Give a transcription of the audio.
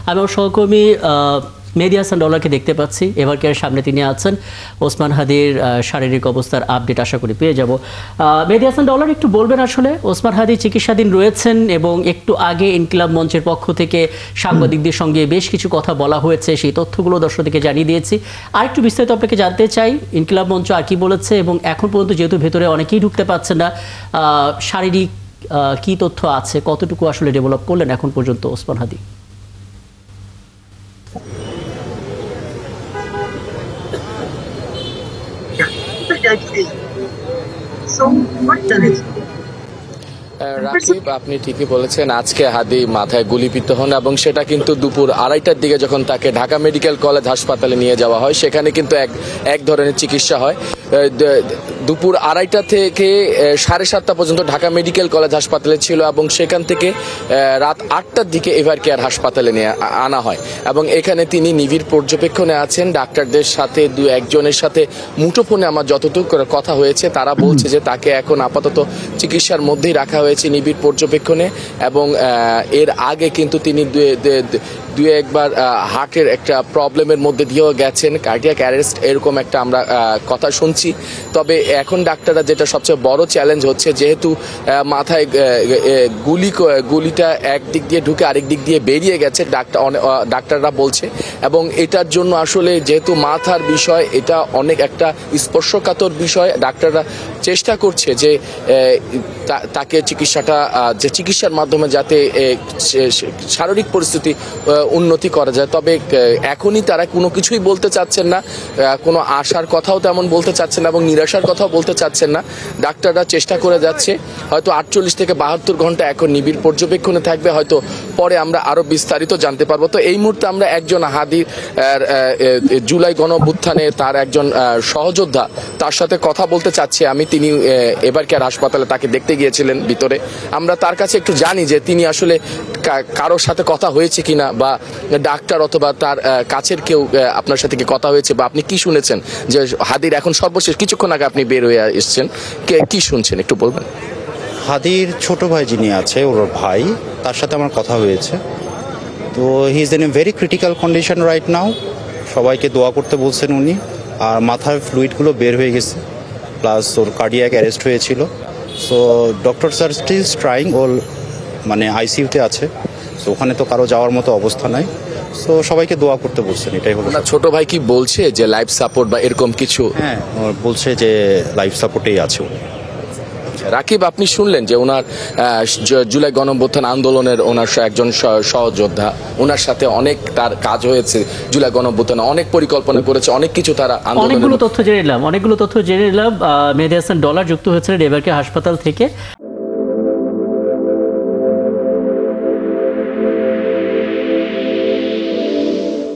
আমি ওর সহকর্মী মেহেদী হাসান ডলারকে দেখতে পাচ্ছি। এবার কেয়ারের সামনে তিনি আছেন। ওসমান হাদির শারীরিক অবস্থার আপডেট আশা করি পেয়ে যাব। মেহেদী হাসান ডলার, একটু বলবেন আসলে ওসমান হাদি চিকিৎসাধীন রয়েছেন এবং একটু আগে ইনকিলাব মঞ্চের পক্ষ থেকে সাংবাদিকদের সঙ্গে বেশ কিছু কথা বলা হয়েছে, সেই তথ্যগুলো দর্শকদেরকে জানিয়ে দিয়েছি। আর একটু বিস্তারিত আপনাকে জানতে চাই, ইনকিলাব মঞ্চ আর কি বলেছে এবং এখন পর্যন্ত যেহেতু ভেতরে অনেকেই ঢুকতে পারছে না, শারীরিক কি তথ্য আছে, কতটুকু আসলে ডেভেলপ করলেন এখন পর্যন্ত ওসমান হাদি? রাকিব, আপনি ঠিকই বলেছেন, আজকে হাদি মাথায় গুলিবিদ্ধ হন এবং সেটা কিন্তু দুপুর 2:30টার দিকে যখন তাকে ঢাকা মেডিকেল কলেজ হাসপাতালে নিয়ে যাওয়া হয়, সেখানে কিন্তু এক ধরনের চিকিৎসা হয়। দুপুর 2:30 থেকে 7:30 পর্যন্ত ঢাকা মেডিকেল কলেজ হাসপাতালে ছিল এবং সেখান থেকে রাত 8টার দিকে এভার কেয়ার হাসপাতালে নিয়ে আনা হয় এবং এখানে তিনি নিবিড় পর্যবেক্ষণে আছেন। ডাক্তারদের সাথে একজনের সাথে মুঠোফোনে আমার যতটুকু কথা হয়েছে, তারা বলছে যে তাকে এখন আপাতত চিকিৎসার মধ্যেই রাখা হয়েছে নিবিড় পর্যবেক্ষণে এবং এর আগে কিন্তু তিনি দুই একবার হার্টের একটা প্রবলেমের মধ্যে দিয়েও গেছেন, কার্ডিয়াক অ্যারেস্ট এরকম একটা আমরা কথা শুনছি। তবে এখন ডাক্তাররা যেটা সবচেয়ে বড় চ্যালেঞ্জ হচ্ছে, যেহেতু মাথায় গুলিটা একদিক দিয়ে ঢুকে আরেক দিক দিয়ে বেরিয়ে গেছে ডাক্তাররা বলছে, এবং এটার জন্য আসলে যেহেতু মাথার বিষয়, এটা অনেক একটা স্পর্শকাতর বিষয়। ডাক্তাররা চেষ্টা করছে যে তাকে চিকিৎসার মাধ্যমে যাতে শারীরিক পরিস্থিতি উন্নতি করা যায়। তবে এখনই তারা কোনো কিছুই বলতে চাচ্ছেন না, কোনো আশার কথাও তেমন বলতে চাচ্ছেন না এবং নিরাশার কথাও বলতে চাচ্ছেন না। ডাক্তাররা চেষ্টা করে যাচ্ছে, হয়তো 48 থেকে 72 ঘন্টা এখন নিবিড় পর্যবেক্ষণে থাকবে, হয়তো পরে আমরা আরো বিস্তারিত জানতে পারবো। তো এই মুহূর্তে আমরা একজন হাদির জুলাই গণঅভ্যুত্থানে তার একজন সহযোদ্ধা, তার সাথে কথা বলতে চাচ্ছি আমি। তিনি এবার কেয়ার হাসপাতালে তাকে দেখতে গিয়েছিলেন ভিতরে। আমরা তার কাছে একটু জানি যে তিনি আসলে কারোর সাথে কথা হয়েছে কিনা, বা ডাক্তার অথবা তার কাছের কেউ আপনার সাথে কি কথা হয়েছে, বা আপনি কি শুনেছেন যে হাদির এখন সর্বশেষ কিছুক্ষণ আগে আপনি বের হয়ে এসেছেন, কি শুনছেন একটু বলবেন? হাদির ছোট ভাই যিনি আছে, ওর ভাই, তার সাথে আমার কথা হয়েছে। তো he is in a very critical condition right now. সবাইকে দোয়া করতে বলছেন উনি। আর মাথার ফ্লুইডগুলো বের হয়ে গেছে, প্লাস ওর কার্ডিয়াক অ্যারেস্ট হয়েছিল। So doctor sir still trying, ওর মানে আইসিইউতে আছে। সো ওখানে তো কারো যাওয়ার মতো অবস্থা নাই। সো সবাইকে দোয়া করতে বলছেন, এটাই হলো। ছোট ভাই কি বলছে যে লাইফ সাপোর্ট বা এরকম কিছু? হ্যাঁ, বলছে যে লাইফ সাপোর্টেই আছে উনি। রাকিব, আপনি শুনলেন যে ওনার জুলাই গণঅভ্যুত্থান আন্দোলনের ওনার একজন সহযোদ্ধা, ওনার সাথে অনেক তার কাজ হয়েছে, জুলাই গণঅভ্যুত্থানে অনেক পরিকল্পনা করেছে, অনেক কিছু তারা অনেকগুলো তথ্য জেনে নিলাম। মেহেদী হাসান ডলার যুক্ত হয়েছিলেন এবার কেয়ার হাসপাতাল থেকে।